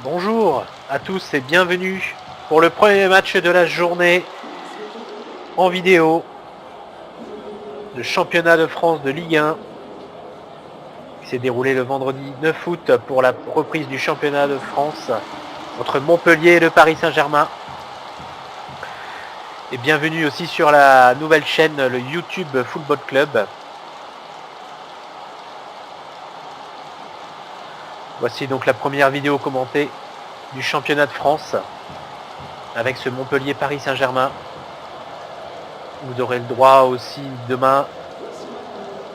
Bonjour à tous et bienvenue pour le premier match de la journée en vidéo de championnat de France de Ligue 1 qui s'est déroulé le vendredi 9 août pour la reprise du championnat de France entre Montpellier et le Paris Saint-Germain. Et bienvenue aussi sur la nouvelle chaîne, le YouTube Football Club. Voici donc la première vidéo commentée du championnat de France avec ce Montpellier Paris Saint-Germain. Vous aurez le droit aussi demain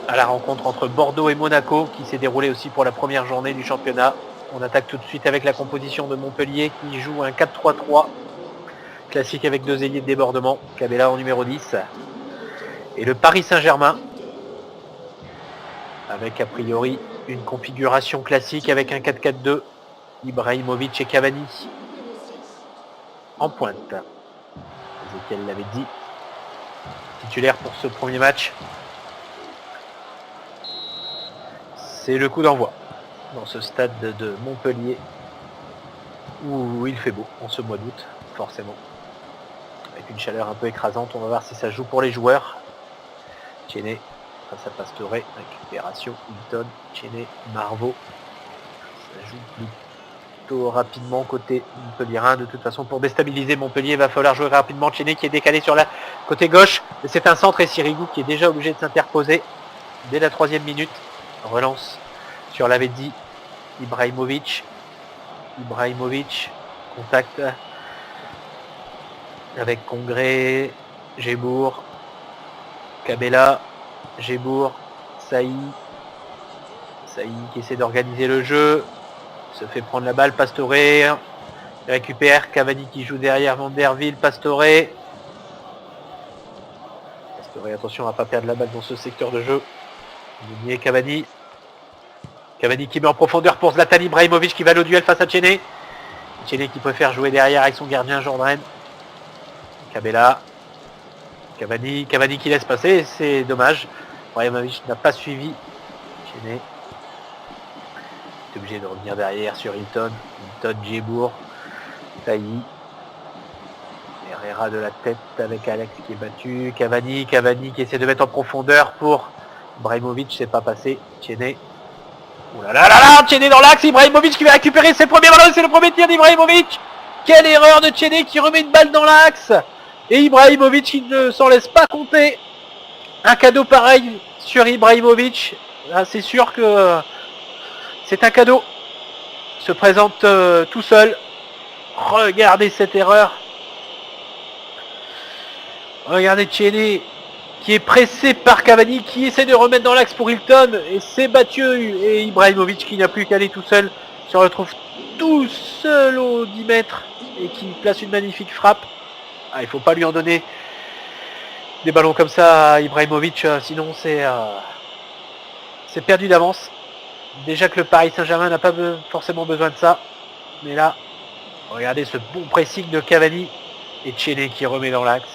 à la rencontre entre Bordeaux et Monaco qui s'est déroulée aussi pour la première journée du championnat. On attaque tout de suite avec la composition de Montpellier qui joue un 4-3-3 classique avec deux ailiers de débordement, Cabella en numéro 10 et le Paris Saint-Germain avec a priori une configuration classique avec un 4-4-2, Ibrahimovic et Cavani en pointe. Ezequiel l'avait dit, titulaire pour ce premier match. C'est le coup d'envoi dans ce stade de Montpellier où il fait beau en ce mois d'août, forcément. Avec une chaleur un peu écrasante, on va voir si ça joue pour les joueurs. Tchéné face à Pastore, récupération, Hilton, Tchéné, Marveau. Ça joue plutôt rapidement côté Montpellierin. De toute façon, pour déstabiliser Montpellier, il va falloir jouer rapidement. Tchéné qui est décalé sur la côté gauche. Et c'est un centre et Sirigu qui est déjà obligé de s'interposer dès la 3e minute. Relance sur Lavezzi, Ibrahimovic, contact avec Congré, Gébourg, Cabella, Gébourg, Saï qui essaie d'organiser le jeu, se fait prendre la balle, Pastore récupère, Cavani qui joue derrière Vanderville, Pastore, attention à ne pas perdre la balle dans ce secteur de jeu. Cavani qui met en profondeur pour Zlatan Ibrahimovic qui va au duel face à Tchéné. Tchéné qui préfère jouer derrière avec son gardien Jourdain. Cabella. Cavani qui laisse passer, c'est dommage. Ibrahimovic n'a pas suivi. Tchéné est obligé de revenir derrière sur Hilton. Djebour. Tailly. Herrera de la tête avec Alex qui est battu. Cavani qui essaie de mettre en profondeur pour Ibrahimovic, c'est pas passé. Tchéné. Oh là là là là, Tchéné dans l'axe, Ibrahimovic qui va récupérer ses premiers ballons, c'est le premier tir d'Ibrahimovic. Quelle erreur de Tchéné qui remet une balle dans l'axe. Et Ibrahimovic qui ne s'en laisse pas compter. Un cadeau pareil sur Ibrahimovic. Là, c'est sûr que c'est un cadeau. Il se présente tout seul. Regardez cette erreur. Regardez Tchéné qui est pressé par Cavani, qui essaie de remettre dans l'axe pour Hilton, et c'est battu, et Ibrahimovic qui n'a plus qu'à aller tout seul, se retrouve tout seul aux 10 mètres, et qui place une magnifique frappe. Il ne faut pas lui en donner des ballons comme ça à Ibrahimovic, sinon c'est perdu d'avance. Déjà que le Paris Saint-Germain n'a pas forcément besoin de ça, mais là, regardez ce bon pressing de Cavani, et Tchéné qui remet dans l'axe.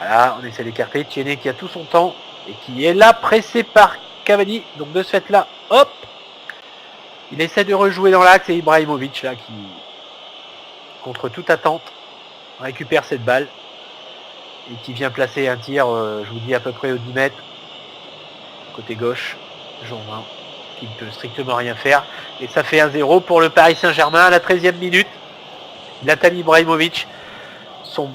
Voilà, on essaie d'écarter. Tchéné qui a tout son temps et qui est là pressé par Cavani. Donc de ce fait là, hop, il essaie de rejouer dans l'axe et Ibrahimovic là qui, contre toute attente, récupère cette balle et qui vient placer un tir, je vous dis à peu près aux 10 mètres, côté gauche, Jourdain qui ne peut strictement rien faire. Et ça fait 1-0 pour le Paris Saint-Germain à la 13e minute. Zlatan Ibrahimovic, son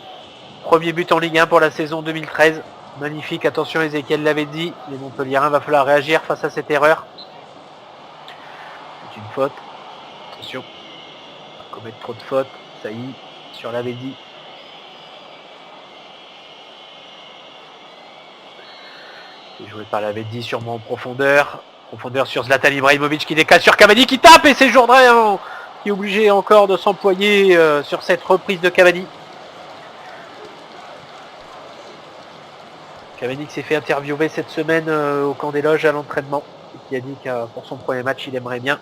premier but en Ligue 1 pour la saison 2013. Magnifique, attention, Ezequiel l'avait dit. Les Montpelliérains, va falloir réagir face à cette erreur. C'est une faute. Attention, on va commettre trop de fautes. Ça y est, sur l'avait dit. C'est joué par l'avait dit, sûrement en profondeur. Profondeur sur Zlatan Ibrahimovic qui décale sur Cavani qui tape et c'est Jourdain qui est obligé encore de s'employer sur cette reprise de Cavani. Cavani qui s'est fait interviewer cette semaine au camp des loges à l'entraînement et qui a dit que pour son premier match il aimerait bien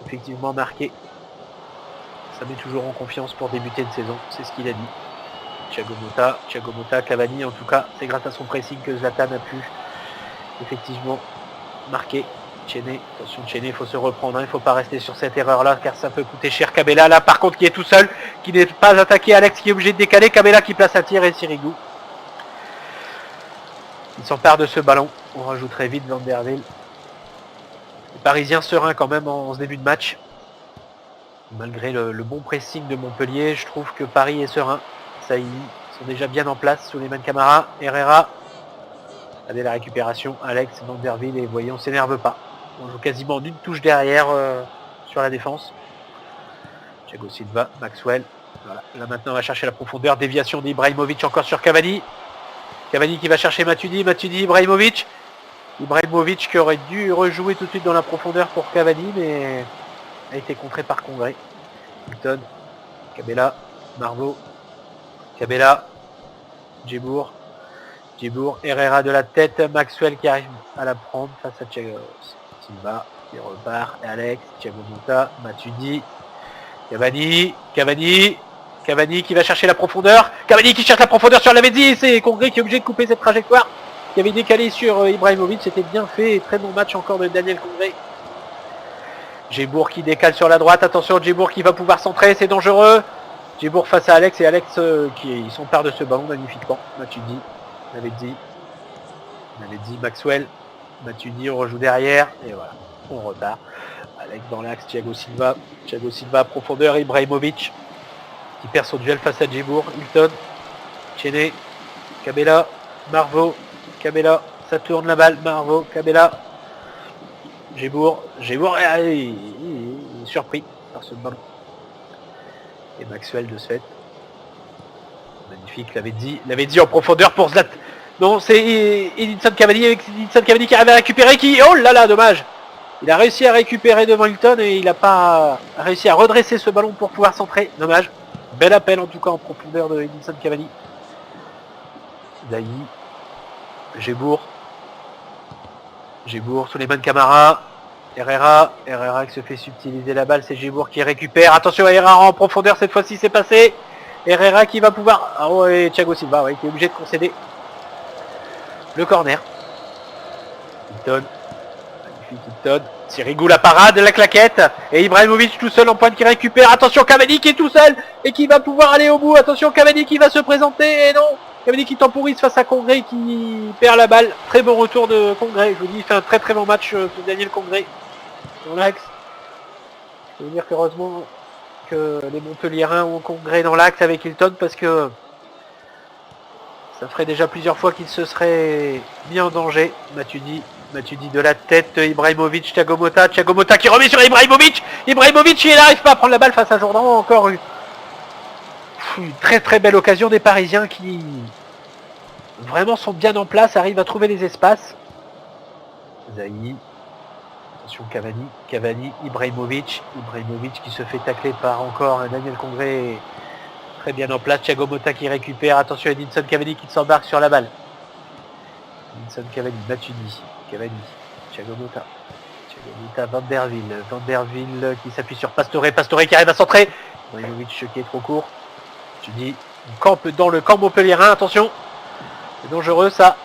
effectivement marquer. Ça met toujours en confiance pour débuter une saison, c'est ce qu'il a dit. Thiago Motta, Cavani, en tout cas c'est grâce à son pressing que Zlatan a pu effectivement marqué. Tchéné, attention Tchéné, il faut se reprendre, hein, il ne faut pas rester sur cette erreur-là, car ça peut coûter cher. Cabella, là, par contre, qui est tout seul, qui n'est pas attaqué. Alex qui est obligé de décaler. Cabella qui place un tir et Sirigu. Il s'empare de ce ballon. On rajouterait vite Vanderville. Les Parisiens sereins quand même en ce début de match. Malgré le bon pressing de Montpellier, je trouve que Paris est serein. Ça y est, ils sont déjà bien en place. Souleymane Camara, Herrera. Regardez la récupération, Alex, Vanderville, et vous voyez, on s'énerve pas. On joue quasiment d'une touche derrière sur la défense. Thiago Silva, Maxwell. Voilà. Là maintenant on va chercher la profondeur. Déviation d'Ibrahimovic encore sur Cavani. Cavani qui va chercher Matuidi. Matuidi, Ibrahimovic. Ibrahimovic qui aurait dû rejouer tout de suite dans la profondeur pour Cavani, mais a été contré par Congré. Hilton, Cabella, Marveau, Cabella, Djibour, Herrera de la tête, Maxwell qui arrive à la prendre face à Thiago Silva, qui repart, et Alex, Thiago Motta, Matuidi, Cavani qui va chercher la profondeur, Cavani qui cherche la profondeur sur Lavezzi, et c'est Congré qui est obligé de couper cette trajectoire, qui avait décalé sur Ibrahimovic. C'était bien fait, très bon match encore de Daniel Congré. Djibour qui décale sur la droite, attention Djibour qui va pouvoir centrer, c'est dangereux. Djibour face à Alex, et Alex qui s'empare de ce ballon magnifiquement. Matuidi, Lavezzi, Maxwell, Matuidi, on rejoue derrière, et voilà, on repart. Alex dans l'axe, Thiago Silva, profondeur, Ibrahimovic qui perd son duel face à Djibour, Hilton, Tchéné, Cabella, Marveau, Cabella, ça tourne la balle, Marveau, Cabella, Djibour, il est surpris par ce ballon. Et Maxwell de ce fait. Magnifique, l'avait dit en profondeur pour Zlat. Non, c'est Edinson Cavani avec Edinson Cavani qui arrive à récupérer, qui... Oh là là, dommage. Il a réussi à récupérer devant Hilton et il n'a pas réussi à redresser ce ballon pour pouvoir centrer. Dommage. Bel appel en tout cas en profondeur de Edinson Cavani. Daï. Djibour, Souleymane Camara. Herrera qui se fait subtiliser la balle, c'est Djibour qui récupère. Attention à Herrera en profondeur, cette fois-ci c'est passé. Herrera qui va pouvoir... Ah ouais, Thiago Silva qui est obligé de concéder le corner. Hilton. Magnifique Hilton. Sirigu la parade, la claquette. Et Ibrahimovic tout seul en pointe qui récupère. Attention Cavani qui est tout seul et qui va pouvoir aller au bout. Attention Cavani qui va se présenter. Et non, Cavani qui temporise face à Congré qui perd la balle. Très bon retour de Congré. Je vous dis, il fait un très très bon match de Daniel Congré. Dans l'axe. Je veux dire qu'heureusement que les Montpelliérains ont Congré dans l'axe avec Hilton, parce que ça ferait déjà plusieurs fois qu'il se serait mis en danger. Matuidi de la tête, Ibrahimovic, Thiago Motta qui remet sur Ibrahimovic, il n'arrive pas à prendre la balle face à Jourdan. Encore une très très belle occasion des Parisiens qui vraiment sont bien en place, arrivent à trouver les espaces. Zaï. Attention Cavani, Ibrahimovic qui se fait tacler par encore Daniel Congré, très bien en place. Thiago Motta qui récupère, attention Edinson Cavani qui s'embarque sur la balle. Edinson Cavani, Matuidi, Thiago Motta, Vanderville qui s'appuie sur Pastore qui arrive à centrer. Ibrahimovic qui est trop court. Je dis, on campe dans le camp montpelliérain, attention, c'est dangereux ça.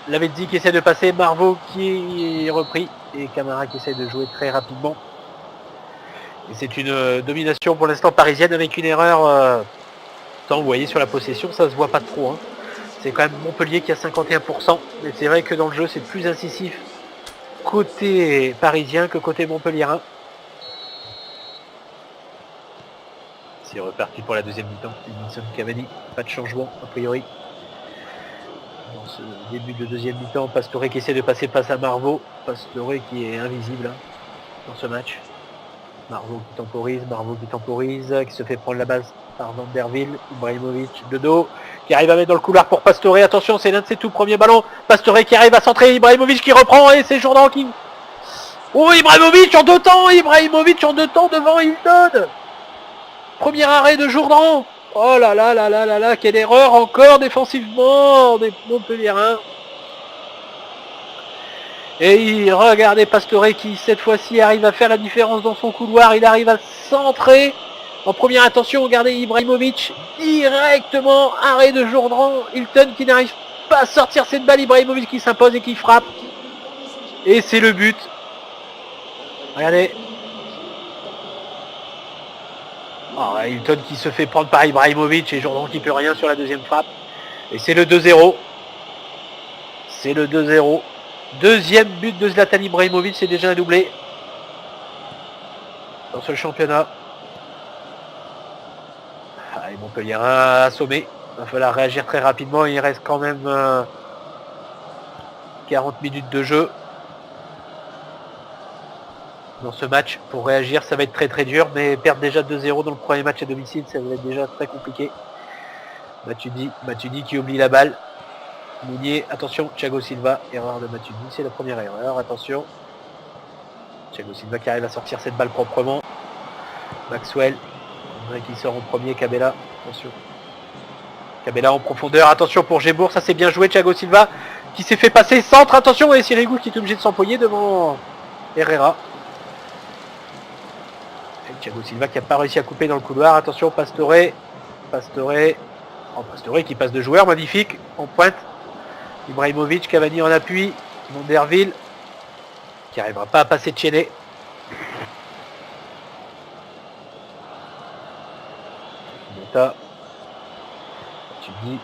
Lavezzi qui essaie de passer, Marveau qui est repris, et Camara qui essaie de jouer très rapidement. Et c'est une domination pour l'instant parisienne avec une erreur. Vous voyez sur la possession, ça se voit pas trop. Hein. C'est quand même Montpellier qui a 51%, mais c'est vrai que dans le jeu c'est plus incisif côté parisien que côté montpelliérain. C'est reparti pour la deuxième mi-temps. Edinson Cavani, pas de changement a priori. Dans ce début de deuxième mi-temps, Pastore qui essaie de passer passe à Marveau. Pastore qui est invisible dans ce match. Marveau qui temporise, qui se fait prendre la balle par Vanderville. Ibrahimovic de dos, qui arrive à mettre dans le couloir pour Pastore. Attention, c'est l'un de ses tout premiers ballons. Pastore qui arrive à centrer, Ibrahimovic qui reprend, et c'est Jourdan qui... Oh, Ibrahimovic en deux temps devant Hilton. Premier arrêt de Jourdan. Oh là là là là là là, quelle erreur encore défensivement des Montpelliérains. Et regardez Pastore qui cette fois-ci arrive à faire la différence dans son couloir. Il arrive à centrer. En première intention, regardez Ibrahimovic directement, arrêt de Jourdan. Hilton qui n'arrive pas à sortir cette balle. Ibrahimovic qui s'impose et qui frappe. Et c'est le but. Regardez. Oh, Hilton qui se fait prendre par Ibrahimovic et Jourdan qui peut rien sur la deuxième frappe. Et c'est le 2-0. C'est le 2-0. Deuxième but de Zlatan Ibrahimovic, c'est déjà un doublé dans ce championnat. Et Montpellier assommé. Il va falloir réagir très rapidement. Il reste quand même 40 minutes de jeu dans ce match. Pour réagir, ça va être très très dur. Mais perdre déjà 2-0 dans le premier match à domicile, ça va être déjà très compliqué. Matuidi qui oublie la balle. Mounier, attention, Thiago Silva, erreur de Matuidi, c'est la première erreur, attention. Thiago Silva qui arrive à sortir cette balle proprement. Maxwell, qui sort en premier, Cabella, attention. Cabella en profondeur, attention pour Gébourg, ça c'est bien joué, Thiago Silva qui s'est fait passer, centre, attention, et Sirigu qui est obligé de s'empoigner devant Herrera. Et Thiago Silva qui n'a pas réussi à couper dans le couloir, attention, Pastore qui passe de joueur, magnifique, en pointe. Ibrahimovic, Cavani en appui, Monderville qui n'arrivera pas à passer Tchéné. Mota, tu dis,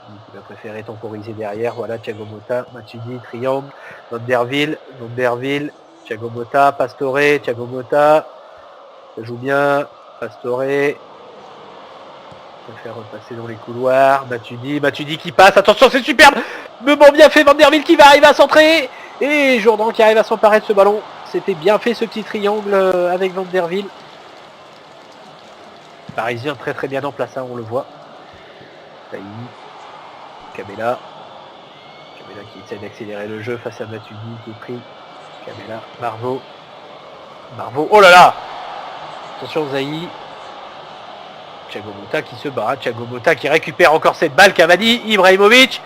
il va préférer temporiser derrière, voilà Thiago Motta, Matuidi, triangle, Monderville, Thiago Motta, Pastore, Thiago Motta, ça joue bien, Pastore, faire repasser dans les couloirs, Matuidi qui passe, attention c'est superbe, moment bien fait, Vanderville qui va arriver à centrer, et Jourdan qui arrive à s'emparer de ce ballon, c'était bien fait ce petit triangle avec Vanderville. Parisien très très bien en place, hein, on le voit. Cabella qui essaie d'accélérer le jeu face à Matuidi qui est pris, Cabella, Marveau, oh là là, attention Zaï, Thiago Motta qui se bat, Thiago Motta qui récupère encore cette balle, Cavani, Ibrahimovic,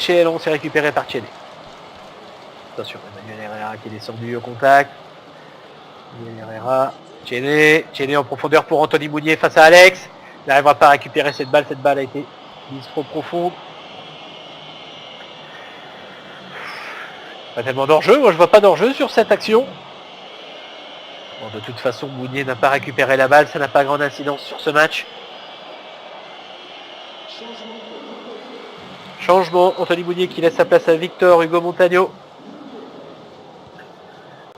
et on s'est récupéré par Tchéné. Attention, Emmanuel Herrera qui est descendu au contact. Tchéné en profondeur pour Anthony Mounier face à Alex. Il n'arrivera pas à récupérer cette balle a été mise trop profonde. Pas tellement d'enjeu, moi je vois pas d'enjeu sur cette action. Bon, de toute façon, Mounier n'a pas récupéré la balle, ça n'a pas grande incidence sur ce match. Changement, Anthony Mounier qui laisse sa place à Victor Hugo Montagno.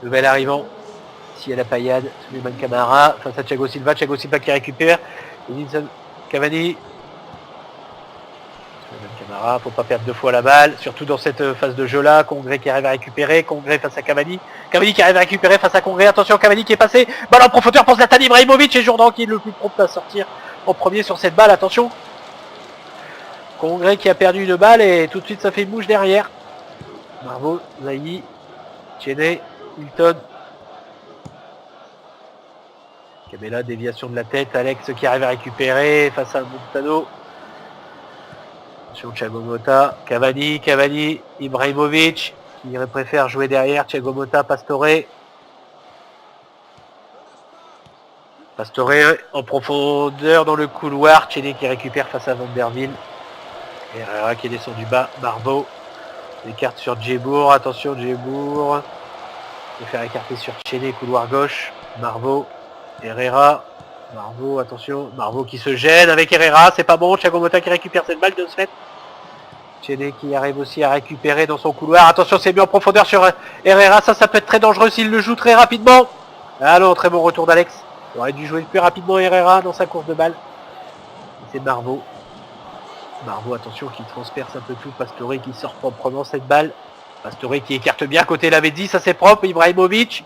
Nouvel arrivant, si à la paillade, Souleymane Camara face à Thiago Silva qui récupère. Edinson Cavani. Souleymane Camara, faut pas perdre deux fois la balle, surtout dans cette phase de jeu là. Congré qui arrive à récupérer, Congré face à Cavani. Cavani qui arrive à récupérer face à Congré, attention Cavani qui est passé, balle en profondeur pour Zlatan Ibrahimovic et Jourdan qui est le plus prompt à sortir en premier sur cette balle, attention. Congré qui a perdu une balle et tout de suite ça fait une mouche derrière. Marveau, Zaï, Tchéné, Hilton. Cabella, déviation de la tête, Alex qui arrive à récupérer face à Montano. Attention Thiago Motta, Cavani, Ibrahimovic qui préfère jouer derrière, Thiago Motta, Pastore en profondeur dans le couloir, Tchéné qui récupère face à Vanderville. Herrera qui est descendu bas, Marveau écarte sur Djebour, attention Djebour, il va faire écarter sur Tchéné, couloir gauche, Marveau, Herrera, attention, Marveau qui se gêne avec Herrera, c'est pas bon, Thiago Motta qui récupère cette balle de ce fait. Tchéné qui arrive aussi à récupérer dans son couloir, attention c'est mis en profondeur sur Herrera, ça peut être très dangereux s'il le joue très rapidement. Ah non, très bon retour d'Alex, il aurait dû jouer plus rapidement Herrera dans sa course de balle. C'est Marveau, attention qui transperce un peu tout, Pastore qui sort proprement cette balle, Pastore qui écarte bien côté Lavezzi, ça c'est propre, Ibrahimovic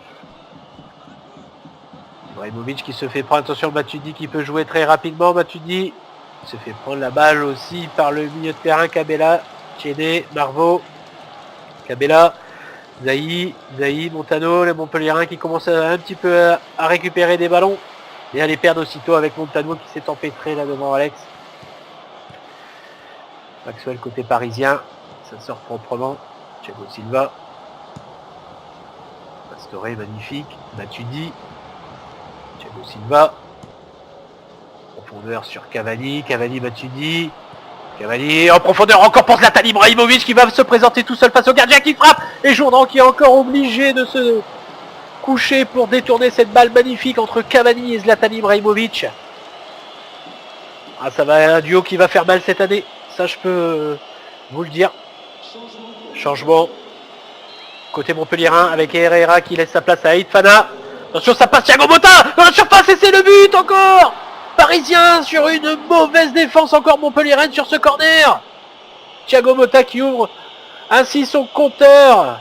qui se fait prendre, attention Matuidi qui peut jouer très rapidement, Matuidi se fait prendre la balle aussi par le milieu de terrain, Cabella, Tchéné, Marveau, Cabella, Zaï, Montano, les Montpelliérains qui commencent un petit peu à récupérer des ballons et à les perdre aussitôt avec Montano qui s'est empêtré là devant Alex. Maxwell côté parisien, ça sort proprement, Thiago Silva, Pastore magnifique, Matuidi, Thiago Silva, profondeur sur Cavani, Matuidi, Cavani en profondeur encore pour Zlatan Ibrahimovic qui va se présenter tout seul face au gardien qui frappe. Et Jourdan qui est encore obligé de se coucher pour détourner cette balle magnifique entre Cavani et Zlatan Ibrahimovic. Ah, ça va être un duo qui va faire mal cette année. Ça, je peux vous le dire. Changement. Côté Montpellierin avec Herrera qui laisse sa place à Aït Fana. Attention, ça passe Thiago Motta dans la surface et c'est le but encore. Parisien sur une mauvaise défense encore Montpellierin sur ce corner. Thiago Motta qui ouvre ainsi son compteur.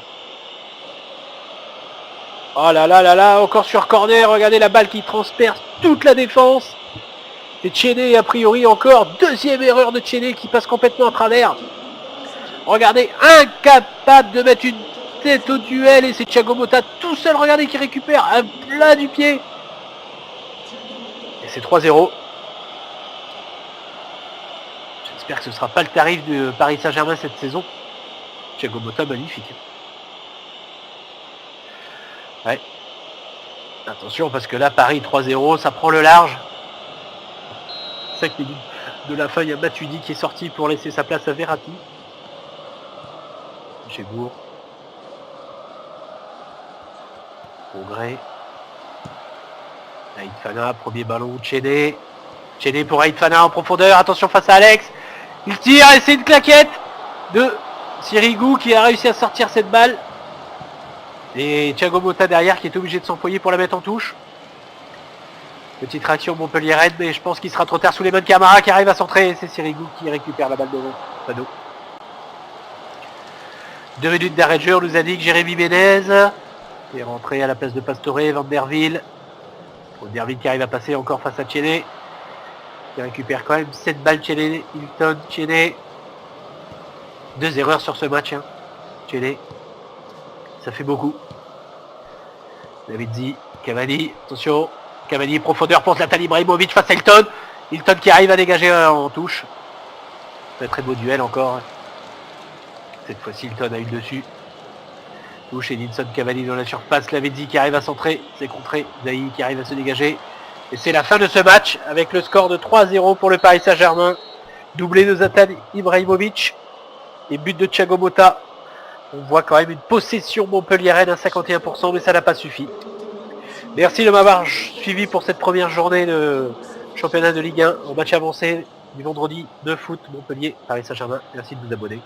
Oh là là là là, encore sur corner. Regardez la balle qui transperce toute la défense. Et Tchéné a priori encore. Deuxième erreur de Tchéné qui passe complètement à travers. Regardez, incapable de mettre une tête au duel et c'est Thiago Motta tout seul, regardez, qui récupère un plat du pied. Et c'est 3-0. J'espère que ce ne sera pas le tarif de Paris Saint-Germain cette saison. Thiago Motta magnifique. Ouais. Attention parce que là Paris 3-0, ça prend le large. 5 minutes de la fin, il y a Matuidi qui est sorti pour laisser sa place à Verratti. Gébourg. Congrès. Aït Fana, premier ballon, Tchéné. Tchéné pour Aït Fana en profondeur, attention face à Alex. Il tire et c'est une claquette de Sirigu qui a réussi à sortir cette balle. Et Thiago Motta derrière qui est obligé de s'employer pour la mettre en touche. Petite réaction Montpellier-Rennes, mais je pense qu'il sera trop tard sous les mains de Camara qui arrive à centrer. C'est Sirigu qui récupère la balle devant Fano. 2 minutes d'arrêt de jeu, on nous a dit que Jérémy Ménez est rentré à la place de Pastore, Van der Ville. Van der Ville qui arrive à passer encore face à Tchéné. Qui récupère quand même 7 balles Tchéné, Hilton, Tchéné. 2 erreurs sur ce match. Hein. Tchéné. Ça fait beaucoup. David Zi, Cavani, attention. Cavani, profondeur pour Zlatan Ibrahimovic face à Hilton. Hilton qui arrive à dégager en touche. Très beau duel encore. Cette fois-ci, Hilton a eu le dessus. Touche Edinson Cavani dans la surface. Lavezzi qui arrive à centrer. C'est contré. Zaï qui arrive à se dégager. Et c'est la fin de ce match avec le score de 3-0 pour le Paris Saint-Germain. Doublé de Zlatan Ibrahimovic. Et but de Thiago Motta. On voit quand même une possession Montpellier-Rennes à 51%, mais ça n'a pas suffi. Merci de m'avoir suivi pour cette première journée de championnat de Ligue 1 au match avancé du vendredi de foot Montpellier Paris Saint-Germain. Merci de vous abonner.